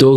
2